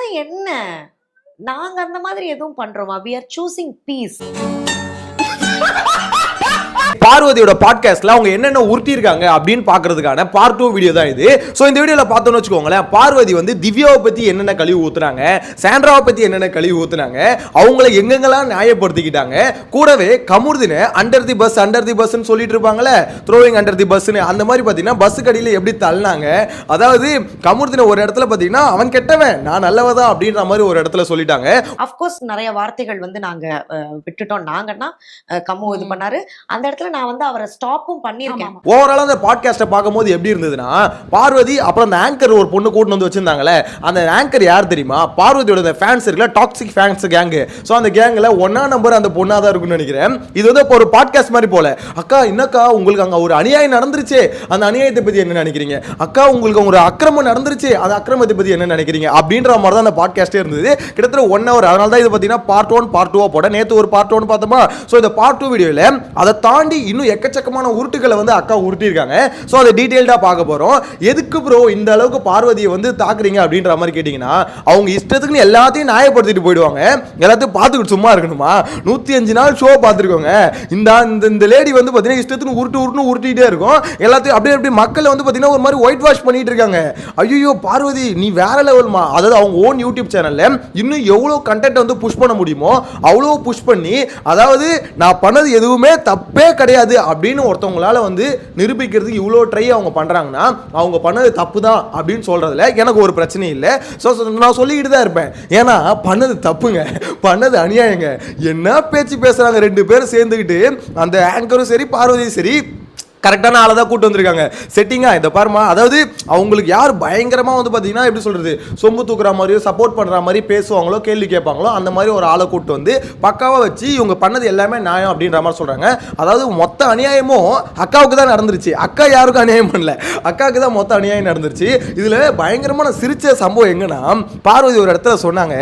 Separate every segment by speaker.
Speaker 1: அதெல்லாம் என்ன? நாங்க அந்த மாதிரி எதுவும் பண்றோமா? we are choosing peace.
Speaker 2: பார்வதியோட பாட்காஸ்ட்ல அவங்க என்னென்ன உருட்டி இருக்காங்க அப்படின்னு பாக்குறதுக்கான பார்ட் 2 வீடியோ தான் இது. சோ இந்த வீடியோல பார்த்தோம்னு வச்சுக்கோங்களேன், பார்வதி வந்து திவ்யாவை பத்தி என்னென்ன கழிவு ஊத்துறாங்க, சாண்ட்ராவை பத்தி என்னென்ன கழிவு ஊத்துனாங்க, அவங்கள எங்கெங்கெல்லாம் நியாயப்படுத்திக்கிட்டாங்க, கூடவே கமுர்தினை அண்டர் தி பஸ்ன்னு சொல்லிட்டு இருப்பாங்கல்ல, த்ரோவிங் அண்டர் தி பஸ்ன்னு, அந்த மாதிரி பாத்தீங்கன்னா பஸ் கடியில எப்படி தள்ளினாங்க. அதாவது கமுர்தினை ஒரு இடத்துல பாத்தீங்கன்னா அவன் கெட்டவன் நான் நல்லவதான் அப்படின்ற மாதிரி ஒரு இடத்துல சொல்லிட்டாங்க.
Speaker 1: அஃப்கோர்ஸ் நிறைய வார்த்தைகள் வந்து நாங்க விட்டுட்டோம். நாங்கன்னா கம்மு இது பண்ணாரு, அந்த இடத்துல நான் வந்து அவரை ஸ்டாப்பும் பண்ணிருக்கேன்.
Speaker 2: ஓவரால் அந்த பாட்காஸ்ட்டை பார்க்கும்போது எப்படி இருந்ததுன்னா, பார்வதி அப்புறம் அந்த ஆங்கர் ஒரு பொண்ணு கூட்டு வந்து வச்சிருந்தாங்களே, அந்த ஆங்கர் யார் தெரியுமா? பார்வதியோட ஃபேன்ஸ் இருக்குல்ல, டாக்ஸிக் ஃபேன்ஸ் கேங். ஸோ அந்த கேங்கில் 1 நம்பர் அந்த பொண்ணா தான் இருக்குன்னு நினைக்கிறேன். இது வந்து இப்போ ஒரு பாட்காஸ்ட் மாதிரி போல. அக்கா என்னக்கா உங்களுக்கு அங்கே ஒரு அநியாயம் நடந்துருச்சு, அந்த அநியாயத்தை பற்றி என்ன நினைக்கிறீங்க? அக்கா உங்களுக்கு ஒரு அக்கிரமம் நடந்துருச்சு, அந்த அக்கிரமத்தை பற்றி என்ன நினைக்கிறீங்க? அப்படின்ற மாதிரி தான் அந்த பாட்காஸ்டே இருந்தது. கிட்டத்தட்ட 1 hour. அதனால தான் இது பார்த்தீங்கன்னா பார்ட் 1 பார்ட் 2 போட. நேற்று ஒரு பார்ட் 1 பார்த்தோமா. ஸோ இந்த பார்ட் 2 வீடியோவில் அதை தாண்டி இன்னும் எக்கச்சக்கமான உருட்டுகளை வந்து அக்கா உருட்டிருக்காங்க. சோ அதை டீடைல்டா பார்க்க போறோம். எதுக்கு ப்ரோ இந்த அளவுக்கு பார்வதியை வந்து தாக்குறீங்க அப்படின்ற மாதிரி கேட்டீங்கன்னா, அவங்க இஷ்டத்துக்கு எல்லாத்தையும் நியாயப்படுத்திட்டு போயிடுவாங்க. எல்லாத்தையும் பார்த்துக்கிட்டு சும்மா இருக்கணுமா? 105 நாள் ஷோ பார்த்துருக்கோங்க. இந்த லேடி வந்து பார்த்தீங்கன்னா இஷ்டத்துக்கு உருட்டிட்டே இருக்கும். எல்லாத்தையும் அப்படியே மக்களை வந்து பார்த்தீங்கன்னா ஒரு மாதிரி ஒயிட் வாஷ் பண்ணிட்டு இருக்காங்க. ஐயோ பார்வதி நீ வேற லெவல்மா. அதாவது அவங்க ஓன் யூடியூப் சேனல்ல இன்னும் எவ்வளவு கண்டென்ட் வந்து புஷ் பண்ண முடியுமோ அவ்வளோ புஷ் பண்ணி, அதாவது நான் பண்ணது எதுவுமே தப்பே கிடையாது அப்படின்னு ஒருத்தவங்களால வந்து நிரூபிக்கிறதுக்கு இவ்வளோ ட்ரை அவங்க பண்றாங்கன்னா, அவங்க பண்ணது தப்பு தான் அப்படின்னு சொல்றதுல எனக்கு ஒரு பிரச்சனை இல்லை. ஸோ நான் சொல்லிக்கிட்டு தான் இருப்பேன். ஏன்னா பண்ணது தப்புங்க, பண்ணது அநியாயங்க. என்ன பேச்சு பேசுறாங்க 2 பேரும் சேர்ந்துக்கிட்டு, அந்த ஆங்கரும் சரி பார்வதியும் சரி கரெக்டான ஆளை தான் கூட்டு வந்திருக்காங்க. செட்டிங்கா இந்த பாருமா. அதாவது அவங்களுக்கு யார் பயங்கரமா வந்து பார்த்தீங்கன்னா எப்படி சொல்றது, சொம்பு தூக்குற மாதிரியோ சப்போர்ட் பண்ற மாதிரி பேசுவாங்களோ கேள்வி கேட்பாங்களோ அந்த மாதிரி ஒரு ஆளை கூட்டு வந்து பக்காவா வச்சு இவங்க பண்ணது எல்லாமே நியாயம் அப்படின்ற மாதிரி சொல்றாங்க. அதாவது மொத்த அநியாயமும் அக்காவுக்கு தான் நடந்துருச்சு. அக்கா யாருக்கும் அநியாயம் பண்ணல, அக்காவுக்கு தான் மொத்த அநியாயம் நடந்துருச்சு. இதுல பயங்கரமான சிரிச்ச சம்பவம் எங்கன்னா, பார்வதி ஒரு இடத்துல சொன்னாங்க,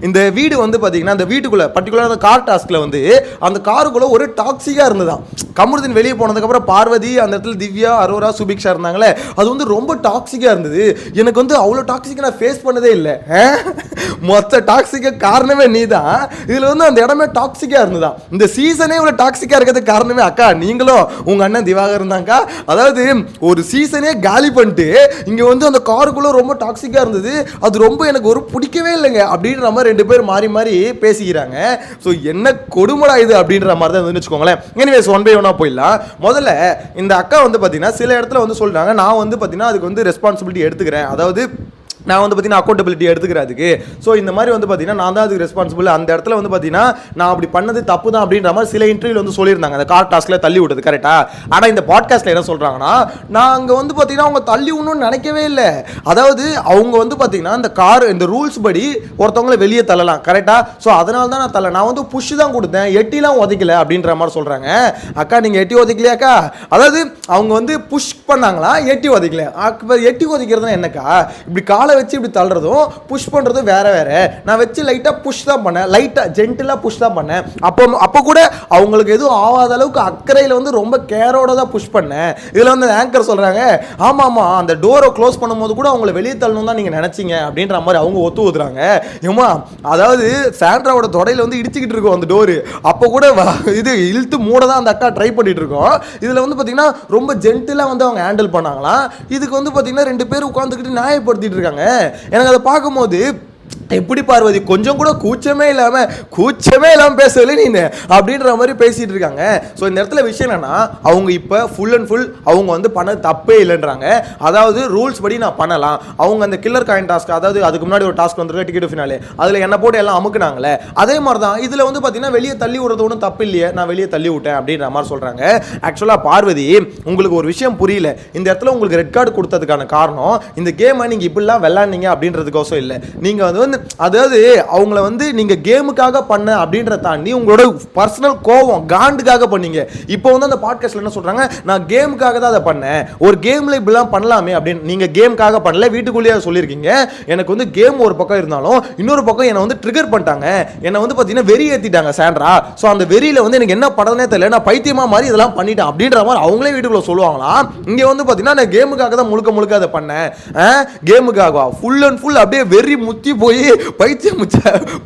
Speaker 2: இந்த வீடு வந்து பார்த்தீங்கன்னா அந்த வீட்டுக்குள்ள பர்டிகுலர் அந்த கார் டாஸ்க்ல வந்து அந்த காருக்குள்ள ஒரு டாக்ஸிக்கா இருந்ததான். கமருதீன் வெளியே போனதுக்கு அப்புறம் பார்வதி அந்த இடத்துல திவ்யா அரோரா சுபிக்ஷா இருந்தாங்களே, அது வந்து ரொம்ப டாக்ஸிக்கா இருந்தது. எனக்கு வந்து அவ்வளோ டாக்ஸிக்கா நான் ஃபேஸ் பண்ணதே இல்லை. மொத்த டாக்ஸிக்கா காரணமே நீ தான். இதுல வந்து அந்த இடமே டாக்ஸிக்கா இருந்ததான். இந்த சீசனே இவ்வளோ டாக்ஸிக்கா இருக்கிறதுக்கு காரணமே அக்கா நீங்களும் உங்க அண்ணன் திவாகர் இருந்தாங்க. அதாவது ஒரு சீசனே காலி பண்ணிட்டு இங்க வந்து அந்த காருக்குள்ள ரொம்ப டாக்ஸிக்கா இருந்தது, அது ரொம்ப எனக்கு ஒரு பிடிக்கவே இல்லைங்க அப்படின்ற மாதிரி 2 பேர் மாறி மாறி பேசிக்கிறாங்க. ஸோ என்ன கொடுமடா இது அப்படின்ற மாதிரி தான் வச்சுக்கோங்களேன். எனிவேஸ் 1 by 1 போயிடலாம். முதல்ல இந்த அக்கா வந்து பார்த்தீங்கன்னா சில இடத்துல வந்து சொல்றாங்க, நான் வந்து பார்த்தீங்கன்னா அதுக்கு வந்து ரெஸ்பான்சிபிலிட்டி எடுத்துக்கிறேன், அதாவது நான் வந்து பார்த்தீங்கன்னா அக்கௌண்டபிலிட்டி எடுத்துக்கிறதுக்கு. ஸோ இந்த மாதிரி வந்து பார்த்தீங்கன்னா நான் தான் அதுக்கு ரெஸ்பான்சிபிள். அந்த இடத்துல வந்து பார்த்தீங்கன்னா நான் அப்படி பண்ணது தப்பு தான் அப்படின்ற மாதிரி சில இன்டர்வியூல வந்து சொல்லியிருந்தாங்க, அந்த கார் டாஸ்க்ல தள்ளி விட்டது கரெக்டா. ஆனால் இந்த பாட்காஸ்ட்ல என்ன சொல்றாங்கன்னா, நான் அங்கே வந்து பார்த்தீங்கன்னா அவங்க தள்ளி விடணும்னு நினைக்கவே இல்லை. அதாவது அவங்க வந்து பார்த்தீங்கன்னா இந்த கார் இந்த ரூல்ஸ் படி ஒருத்தவங்களை வெளியே தள்ளலாம் கரெக்டா. ஸோ அதனால தான் நான் தள்ள, நான் வந்து புஷ் தான் கொடுத்தேன், எட்டிலாம் உதைக்கல அப்படின்ற மாதிரி சொல்றாங்க. அக்கா நீங்க எட்டி உதைக்கலையாக்கா? அதாவது அவங்க வந்து புஷ் பண்ணாங்களா, எட்டி உதைக்கல. எட்டி உதைக்கிறதுனா என்னக்கா? இப்படி காலை வச்சு இப்படி தள்ளுறதும் புஷ் பண்றதும் வேற வேற. நான் வச்சு லைட்டா புஷ் தான் பண்ணேன், லைட்டா ஜென்டிலா புஷ் தான் பண்ணேன். அப்போ கூட அவங்களுக்கு எதுவும் ஆகாத அளவுக்கு அக்கறையில் வந்து ரொம்ப கேரோட தான் புஷ் பண்ணேன். இதுல வந்து ஆங்கர் சொல்றாங்க, ஆமாமா அந்த டோரை க்ளோஸ் பண்ணும்போது கூட அவங்கள வெளியே தள்ளணும் தான் நீங்க நினைச்சீங்க அப்படின்ற மாதிரி அவங்க ஒத்து ஊத்துறாங்க. ஏமா அதாவது சாண்ட்ராவோட தொடையில வந்து இடிச்சுக்கிட்டு இருக்கும் அந்த டோரு, அப்போ கூட இது இழுத்து மூட தான் அந்த அக்கா ட்ரை பண்ணிட்டு இருக்கோம். இதுல வந்து பாத்தீங்கன்னா ரொம்ப ஜென்டிலா வந்து அவங்க ஹேண்டில் பண்ணாங்களாம். இதுக்கு வந்து பாத்தீங்கன்னா 2 பேர் உட்காந்துக்கிட்டு நியாயப்படுத்திட்டு இருக்காங்க. எனக்கு அதை பார்க்கும்போது எப்படி பார்வதி கொஞ்சம் கூட கூச்சமே இல்லாம பேசல நீ அப்படின்ற மாதிரி பேசிட்டு இருக்காங்க. ஸோ இந்த இடத்துல விஷயம் என்னன்னா, அவங்க இப்போ ஃபுல் அண்ட் ஃபுல் அவங்க வந்து பண்ண தப்பே இல்லைன்றாங்க. அதாவது ரூல்ஸ் படி நான் பண்ணலாம். அவங்க அந்த கில்லர் காயின் டாஸ்க், அதாவது அதுக்கு முன்னாடி ஒரு டாஸ்க் வந்துருக்கு டிக்கெட் ஃபினாலே, அதில் என்ன போட்டு எல்லாம் அமுக்குனாங்களே, அதே மாதிரி தான் இதில் வந்து பார்த்தீங்கன்னா வெளியே தள்ளி விடுறது ஒன்றும் தப்பு இல்லையே, நான் வெளியே தள்ளி விட்டேன் அப்படின்ற மாதிரி சொல்கிறாங்க. ஆக்சுவலாக பார்வதி உங்களுக்கு ஒரு விஷயம் புரியல. இந்த இடத்துல உங்களுக்கு ரெட் கார்டு கொடுத்ததுக்கான காரணம், இந்த கேமை நீங்கள் இப்படிலாம் விளாண்டீங்க அப்படின்றதுக்கோசம் இல்லை. நீங்கள் வந்து அதாவது அவங்கள வந்து நீங்க கேமுக்காக பண்ண அப்படின்ற தாண்டி உங்களோட பர்சனல் கோவம் காண்டுக்காக பண்ணீங்க. இப்போ வந்து அந்த பாட்காஸ்ட்ல என்ன சொல்றாங்க, நான் கேமுக்காக தான் அதை பண்ணேன், ஒரு கேம்ல இப்படிலாம் பண்ணலாமே அப்படின்னு. நீங்க கேமுக்காக பண்ணல, வீட்டுக்குள்ளேயே சொல்லியிருக்கீங்க. எனக்கு வந்து கேம் ஒரு பக்கம் இருந்தாலும் இன்னொரு பக்கம் என்னை வந்து ட்ரிகர் பண்ணிட்டாங்க, என்னை வந்து பார்த்தீங்கன்னா வெறி ஏற்றிட்டாங்க சாண்ட்ரா. ஸோ அந்த வெறியில வந்து எனக்கு என்ன பண்றதுனே தெரியல, நான் பைத்தியமா மாதிரி இதெல்லாம் பண்ணிட்டேன் அப்படின்ற மாதிரி அவங்களே வீட்டுக்குள்ள சொல்லுவாங்களாம். இங்க வந்து பார்த்தீங்கன்னா நான் கேமுக்காக தான் முழுக்க அதை பண்ணேன். கேமுக்காக ஃபுல் அண்ட் ஃபுல் அப்படியே வெறி முத்தி போய் பைத்தியம்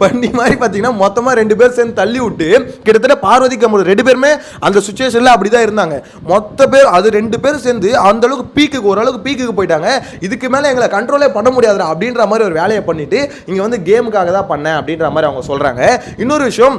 Speaker 2: பண்ணி மாதிரி பார்த்தீங்கன்னா மொத்தமாக 2 பேர் சேர்ந்து தள்ளி விட்டு கிட்டத்தட்ட பார்வதி கமல் 2 பேருமே அந்த சுச்சுவேஷனில் அப்படி தான் இருந்தாங்க. மொத்த பேர் அது 2 பேர் சேர்ந்து அந்த அளவுக்கு பீக்குக்கு ஓரளவுக்கு பீக்குக்கு போயிட்டாங்க. இதுக்கு மேலே எங்களை கண்ட்ரோலே பண்ண முடியாதுடா அப்படின்ற மாதிரி ஒரு வேலையை பண்ணிட்டு இங்கே வந்து கேமுக்காக தான் பண்ணேன் அப்படின்ற மாதிரி அவங்க சொல்கிறாங்க. இன்னொரு விஷயம்,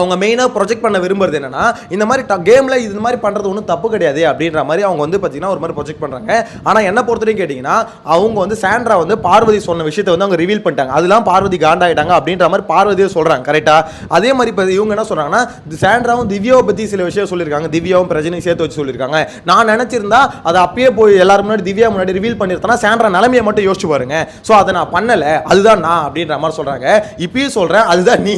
Speaker 2: அவங்க மெயினாக ப்ரொஜெக்ட் பண்ண விரும்புறது என்னன்னா, இந்த மாதிரி கேமில் இது மாதிரி பண்ணுறது ஒன்றும் தப்பு கிடையாது அப்படின்ற மாதிரி அவங்க வந்து பார்த்தீங்கன்னா ஒரு மாதிரி ப்ரொஜெக்ட் பண்ணுறாங்க. ஆனால் என்ன பொறுத்தவரைக்கும் கேட்டிங்கன்னா, அவங்க வந்து சாண்ட்ரா வந்து பார்வதி சொன்ன விஷயத்தை வந்து அவங்க ரிவீல் பண்ணிட்டாங்க. அதெல்லாம் பார்வதி காண்டாயிட்டாங்க அப்படின்ற மாதிரி பார்வதியை சொல்கிறாங்க. கரெக்டாக அதே மாதிரி இப்போ இவங்க என்ன சொல்கிறாங்கன்னா, சாண்ட்ராவும் திவ்யாவை பற்றி சில விஷயம் சொல்லியிருக்காங்க. திவ்யாவும் பிரச்சனையும் சேர்த்து வச்சு சொல்லியிருக்காங்க. நான் நினச்சிருந்தா அதை அப்பயே போய் எல்லாரும் முன்னாடி திவ்யா முன்னாடி ரிவீல் பண்ணியிருந்தேன்னா சாண்ட்ரா நிலைமையை மட்டும் யோசிச்சு பாருங்க. ஸோ அதை நான் பண்ணலை, அதுதான் நான் அப்படின்ற மாதிரி சொல்கிறாங்க. இப்பயும் சொல்கிறேன், அதுதான் நீ.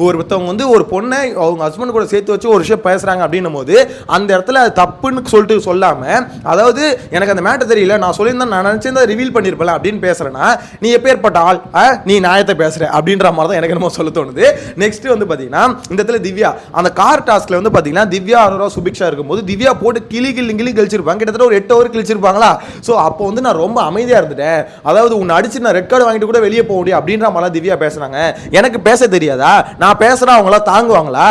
Speaker 2: ஒருத்தவங்க வந்து ஒரு பொண்ணை அவங்க ஹஸ்பண்ட் கூட சேர்த்து வச்சு ஒரு விஷயம் பேசுறாங்க அப்படின்னும் போது அந்த இடத்துல அது தப்புன்னு சொல்லிட்டு சொல்லாம, அதாவது எனக்கு அந்த மேட்டர் தெரியல, நான் சொல்லியிருந்தா நான் நினைச்சிருந்தா ரிவீல் பண்ணிருப்பேன் அப்படின்னு பேசுறேன்னா, நீ எப்பேற்பட்ட ஆள், நீ நியாயத்தை பேசுற அப்படின்ற மாதிரி தான் எனக்கு என்னமோ சொல்ல தோணுது. நெக்ஸ்ட் வந்து பாத்தீங்கன்னா இந்த இடத்துல திவ்யா அந்த கார் டாஸ்க்ல வந்து பாத்தீங்கன்னா திவ்யா அரோரா சுபிக்ஷா இருக்கும்போது திவ்யா போட்டு கிளி கழிச்சிருப்பாங்க. கிட்டத்தட்ட ஒரு 8 ஹவர் கிழிச்சிருப்பாங்களா. ஸோ அப்போ வந்து நான் ரொம்ப அமைதியா இருந்துட்டேன். அதாவது உன்னை அடிச்சு நான் ரெட் கார்டு வாங்கிட்டு கூட வெளியே போக முடியும் அப்படின்ற மாதிரி திவ்யா பேசுறாங்க. எனக்கு பேச தெரியாதா? நான் பேசுறேன், அவங்களா தாங்குவாங்களா?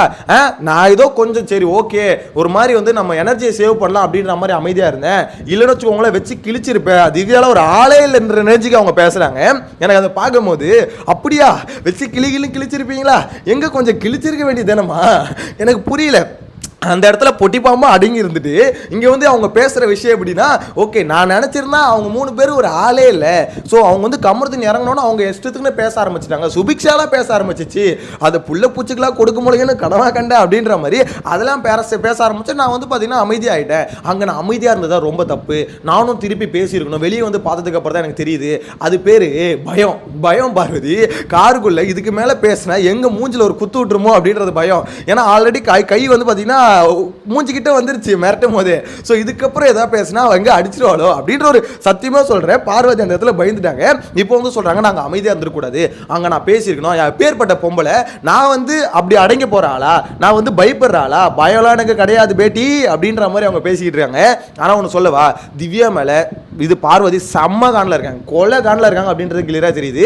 Speaker 2: நான் ஏதோ கொஞ்சம் சரி ஓகே ஒரு மாதிரி வந்து நம்ம எனர்ஜியை சேவ் பண்ணலாம் அப்படின்ற மாதிரி அமைதியா இருந்தேன். இல்லைன்னு வச்சுக்கோங்களேன் வச்சு கிழிச்சிருப்பேன். திவ்யால ஒரு ஆளே இல்லைன்ற எனர்ஜிக்கு அவங்க பேசுறாங்க. எனக்கு அதை பார்க்கும்போது அப்படியா வச்சு கிழிச்சிருப்பீங்களா? எங்க கொஞ்சம் கிழிச்சிருக்க வேண்டியதுதானமா? எனக்கு புரியல. அந்த இடத்துல பொட்டி பாம்பா அடங்கி இருந்துட்டு இங்கே வந்து அவங்க பேசுகிற விஷயம் எப்படின்னா, ஓகே நான் நினச்சிருந்தா அவங்க 3 பேரும் ஒரு ஆளே இல்லை. ஸோ அவங்க வந்து கமருதீன் இறங்கணும்னு அவங்க இஷ்டத்துக்குன்னு பேச ஆரம்பிச்சிட்டாங்க. சுபிக்ஷாலாம் பேச ஆரம்பிச்சிச்சு, அதை புள்ள பூச்சிக்கெல்லாம் கொடுக்க முடியும்னு கடவா கண்டேன் அப்படின்ற மாதிரி அதெல்லாம் பேச ஆரம்பிச்சு. நான் வந்து பார்த்தீங்கன்னா அமைதியாகிட்டேன். அங்கே நான் அமைதியாக இருந்ததா ரொம்ப தப்பு. நானும் திருப்பி பேசியிருக்கணும். வெளியே வந்து பார்த்ததுக்கு அப்புறம் தான் எனக்கு தெரியுது அது பேர் பயம் பார்வதி. காருக்குள்ளே இதுக்கு மேலே பேசினா எங்கே மூஞ்சில் ஒரு குத்து விட்டுருமோ அப்படின்றது பயம். ஏன்னா ஆல்ரெடி கை வந்து பார்த்தீங்கன்னா மூஞ்சிக்கிட்ட வந்துருச்சு மிரட்டும் போது. ஸோ இதுக்கப்புறம் ஏதாவது பேசினா அவங்க அடிச்சிருவாளோ அப்படின்ற ஒரு சத்தியமாக சொல்கிறேன். பார்வதி அந்த இடத்துல பயந்துட்டாங்க. இப்போ வந்து சொல்கிறாங்க நாங்கள் அமைதியாக இருந்துருக்கூடாது, அங்கே நான் பேசியிருக்கணும். பேர்பட்ட பொம்பளை நான் வந்து அப்படி அடங்கி போகிற ஆளா, நான் வந்து பயப்படுற ஆளா? பயம்லாம் எனக்கு கிடையாது பேட்டி அப்படின்ற மாதிரி அவங்க பேசிக்கிட்டு இருக்காங்க. ஆனால் ஒன்று சொல்லவா, திவ்யா மேலே இது பார்வதி செம்ம காண்டில் இருக்காங்க, கொலை காண்டில் இருக்காங்க அப்படின்றது கிளியராக தெரியுது.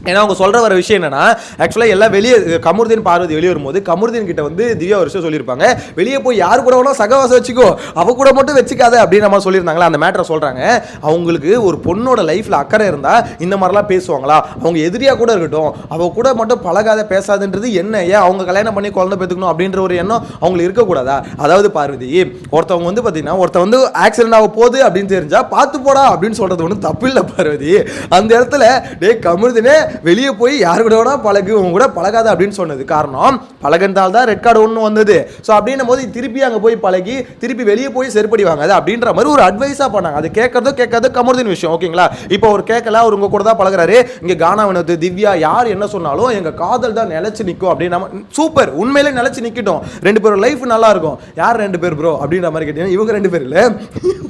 Speaker 2: ஏன்னா அவங்க சொல்கிற வர விஷயம் என்னன்னா, ஆக்சுவலாக எல்லாம் வெளியே கமருதீன் பார்வதி வெளியே வரும்போது கமருதீன் கிட்ட வந்து திவ்யா ஒரு விஷயம் சொல்லியிருப்பாங்க, வெளியே போய் யார் கூட வேணா சகவாசம் வச்சுக்கோ, அவ கூட மட்டும் வச்சுக்காத அப்படின்னு நம்ம சொல்லியிருந்தாங்களா. அந்த மேட்டரை சொல்கிறாங்க. அவங்களுக்கு ஒரு பொண்ணோட லைஃப்பில் அக்கறை இருந்தால் இந்த மாதிரிலாம் பேசுவாங்களா? அவங்க எதிரியாக கூட இருக்கட்டும், அவள் கூட மட்டும் பழகாத பேசாதுன்றது என்ன? ஏன் அவங்க கல்யாணம் பண்ணி குழந்தை பெற்றுக்கணும் அப்படின்ற ஒரு எண்ணம் அவங்களுக்கு இருக்கக்கூடாதா? அதாவது பார்வதி, ஒருத்தவங்க வந்து பார்த்தீங்கன்னா ஒருத்த வந்து ஆக்சிடென்ட் ஆக போகுது அப்படின்னு தெரிஞ்சா பார்த்து போடா அப்படின்னு சொல்கிறது ஒன்றும் தப்பு இல்லை பார்வதி. அந்த இடத்துல டே கமருதீனே வெளியே போய் யாரு கூட வேணா பழகு, உங்க கூட பழகாத அப்படின்னு சொன்னது காரணம் பழகந்தால் தான் ரெட் கார்டு ஒன்று வந்தது. ஸோ அப்படின்னும் போது திருப்பி அங்கே போய் பழகி திருப்பி வெளியே போய் செருப்படி வாங்காது அப்படின்ற மாதிரி ஒரு அட்வைஸாக பண்ணாங்க. அது கேட்கறது கமருதீன் விஷயம். ஓகேங்களா? இப்போ ஒரு கேட்கல, அவர் உங்க கூட தான் பழகுறாரு, இங்கே கானா வினோத் திவ்யா யார் என்ன சொன்னாலும் எங்க காதல் தான் நிலைச்சு நிற்கும் அப்படின்னு நம்ம சூப்பர் உண்மையிலே நிலைச்சு நிற்கட்டும். 2 பேரோட லைஃப் நல்லா இருக்கும். யார் 2 பேர் ப்ரோ அப்படின்ற மாதிரி கேட்டீங்கன்னா இவங்க 2 பேர் இல்லை,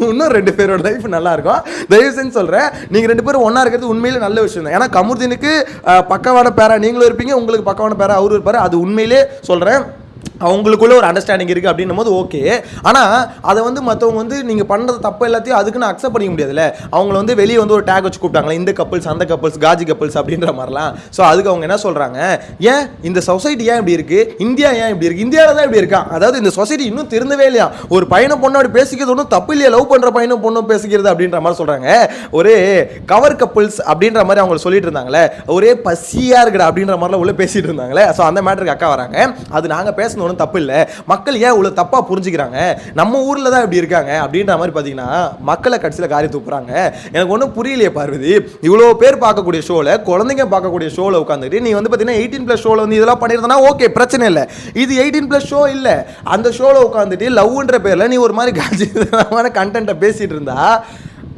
Speaker 2: இன்னும் 2 பேரோட லைஃப் நல்லா இருக்கும். தயவு செஞ்சு சொல்கிறேன், நீங்கள் 2 பேரும் ஒன்றா இருக்கிறது உண்மையிலே நல்ல விஷயம் தான். ஏன்னா கமருதீனுக்கு பக்கவான பேரா நீங்களும் இருப்பீங்க, உங்களுக்கு பக்கவான பேரா அவரும் இருப்பாரு. அது உண்மையிலே சொல்கிறேன், அவங்களுக்குள்ள ஒரு அண்டர்ஸ்டாண்டிங் இருக்குது அப்படின்னும் போது ஓகே. ஆனால் அதை வந்து மற்றவங்க வந்து நீங்கள் பண்ணுறது தப்பு எல்லாத்தையும் அதுக்கு நான் அக்செப்ட் பண்ணிக்க முடியாதுல்ல. அவங்கள வந்து வெளியே வந்து ஒரு டேக் வச்சு கூப்பிட்டாங்களே, இந்த கப்பிள்ஸ் அந்த கப்பிள்ஸ் காஜி கப்பிள்ஸ் அப்படின்ற மாதிரிலாம். ஸோ அதுக்கு அவங்க என்ன சொல்கிறாங்க, ஏன் இந்த சொசைட்டி ஏன் இப்படி இருக்குது, இந்தியா ஏன் இப்படி இருக்குது, இந்தியாவில் தான் இப்படி இருக்கான். அதாவது இந்த சொசைட்டி இன்னும் திருந்தவே இல்லையா, ஒரு பையனை பொண்ணு அப்படி பேசிக்கிறது ஒன்றும் தப்பு இல்லையா, லவ் பண்ணுற பையனும் பொண்ணும் பேசிக்கிறது அப்படின்ற மாதிரி சொல்கிறாங்க. ஒரு கவர் கப்பிள்ஸ் அப்படின்ற மாதிரி அவங்க சொல்லிட்டு இருந்தாங்களே, ஒரே பசியாக இருக்குடா அப்படின்ற மாதிரிலாம் உள்ள பேசிட்டு இருந்தாங்களே. ஸோ அந்த மேட்டருக்கு அக்கா வராங்க. அது நாங்கள் பேசணும் ஒன்றும் தப்பு இல்லை, மக்கள் ஏன் இவ்வளோ தப்பாக புரிஞ்சுக்கிறாங்க, நம்ம ஊரில் தான் இப்படி இருக்காங்க அப்படின்ற மாதிரி பார்த்தீங்கன்னா மக்களை கடைசியில் காரி தூக்குறாங்க. எனக்கு ஒன்றும் புரியலையே பார்வதி, இவ்வளோ பேர் பார்க்கக்கூடிய ஷோவில் குழந்தைங்க பார்க்கக்கூடிய ஷோவில் உட்காந்துட்டு நீ வந்து பார்த்தீங்கன்னா 18+ ஷோவில் வந்து இதெல்லாம் பண்ணியிருந்தனா ஓகே பிரச்சனை இல்லை. இது 18+ ஷோ இல்லை, அந்த ஷோவில் உட்காந்துட்டு லவ்ன்ற பேரில் நீ ஒரு மாதிரி காட்சியான கண்டென்ட்டை பேசிகிட்டு இருந்தா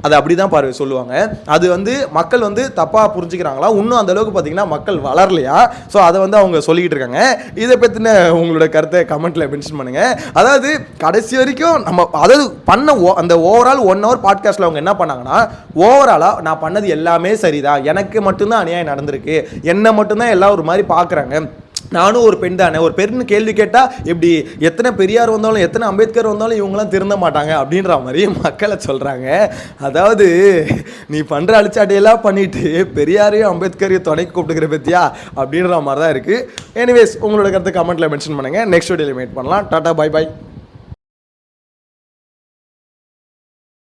Speaker 2: அது அப்படி தான் பார்வை சொல்லுவாங்க. அது வந்து மக்கள் வந்து தப்பாக புரிஞ்சுக்கிறாங்களா, இன்னும் அந்த அளவுக்கு பார்த்தீங்கன்னா மக்கள் வளரலையா? ஸோ அதை வந்து அவங்க சொல்லிக்கிட்டு இருக்காங்க. இதை பற்றின உங்களோட கருத்தை கமெண்ட்டில் மென்ஷன் பண்ணுங்கள். அதாவது கடைசி வரைக்கும் நம்ம அதாவது பண்ண அந்த ஓவரால் 1 ஹவர் பாட்காஸ்ட்டில் அவங்க என்ன பண்ணாங்கன்னா, ஓவராலாக நான் பண்ணது எல்லாமே சரிதான், எனக்கு மட்டும்தான் அநியாயம் நடந்திருக்கு, என்னை மட்டும்தான் எல்லாம் ஒரு மாதிரி பார்க்குறாங்க, நானும் ஒரு பெண் தானே, ஒரு பெண்ணு கேள்வி கேட்டால் எப்படி எத்தனை பெரியார் வந்தாலும் எத்தனை அம்பேத்கர் வந்தாலும் இவங்களாம் திருந்த மாட்டாங்க அப்படின்ற மாதிரி மக்களை சொல்கிறாங்க. அதாவது நீ பண்ணுற அழிச்சாட்டையெல்லாம் பண்ணிட்டு பெரியாரையும் அம்பேத்கரையும் துணைக்கு கூப்பிட்டுக்கிற பற்றியா அப்படின்ற மாதிரி தான் இருக்குது. எனிவேஸ் உங்களோட கருத்து கமெண்ட்டில் மென்ஷன் பண்ணுங்கள். நெக்ஸ்ட் வீடியோவில் மீட் பண்ணலாம். Tata bye by.